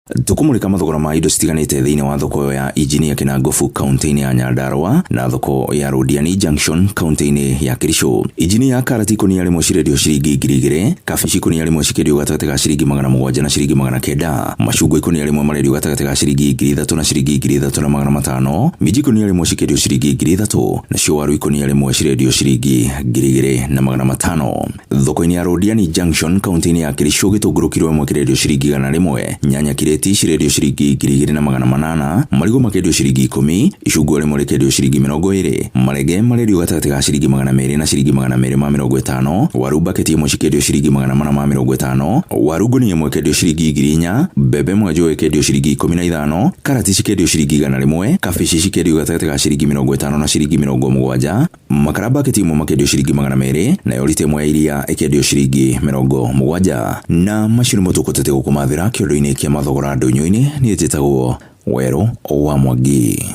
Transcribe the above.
Tukumulika mathogora ma indo citiganite thiini wa thoko ya Engineer Kinangofu kaunti-ini ya Nyandarua na thoko ya Rodiani Junction kaunti-ini ya Kericho. Engineer karati ikunia rimwe cirendio ciringi 2,000, kabici ikunia rimwe cikendio gatagati ga ciringi 700 na ciringi 900, macungwa ikunia rimwe marendio gatagati ga ciringi 3,000 na ciringi 3,500, minji ikunia rimwe cikendio ciringi 3,000 na cio waru ikunia rimwe cirendio ciringi 2,500. Thoko-ini ya Rodiani Junction kaunti-ini ya Kericho gitunguru kilo imwe kirendio ciringi 100, nyanya cirendio ciringi 2,800, marigo makendio ciringi 10, icungwa rimwe rikendio ciringi 20, marenge marendio gatagati ga ciringi 200 na ciringi 250, waru baketi imwe cikendio ciringi 450, waru ngũnia imwe ikendio ciringi 4,000, mbembe mwenjo ikendio ciringi 15, karati cikendio ciringi 100, kabici cikendio gatagati ga ciringi 50 na ciringi 70, makara baketi imwe makendio ciringi 200, nayo rita imwe ya iria ikendio ciringi 70. Na macio nĩmo tũkũtete gũkũmathĩra kĩondo-inĩ kĩa mathogora ndũnyũ-inĩ. Niĩ njĩtagwo Werũ wa Mwangi.